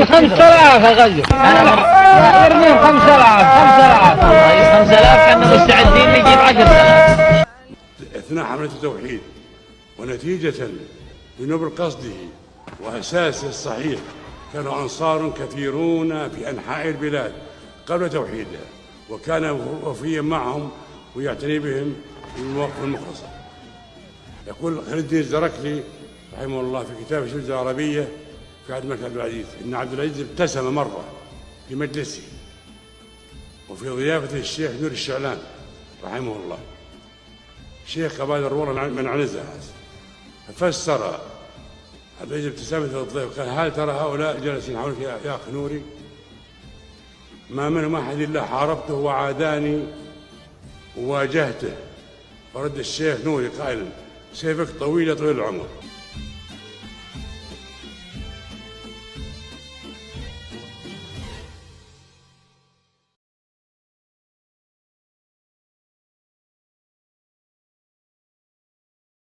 5000 يا غزو. يرميهم 5000 5000 5000 كنا مستعدين نجيب 10,000. اثناء حملة التوحيد ونتيجة لنبل قصده وأساسه الصحيح كانوا أنصار كثيرون في أنحاء البلاد قبل توحيدها، وكان وفيا معهم ويعتني بهم بالمواقف المخلصة. يقول خالد الدين الزركلي رحمه الله في كتاب الشجرة العربية في عهد الملك عبد العزيز إن عبد العزيز ابتسم مرة في مجلسه وفي ضيافة الشيخ نور الشعلان رحمه الله، شيخ قبائل الروضة من عنزة، ففسر عبد العزيز ابتسامة الضيف قال: هل ترى هؤلاء جالسين حولك يا أخ نوري؟ ما منهم أحد إلا حاربته وعاداني وواجهته. فرد الشيخ نوري قائلا: سيفك طويل يا طويل العمر.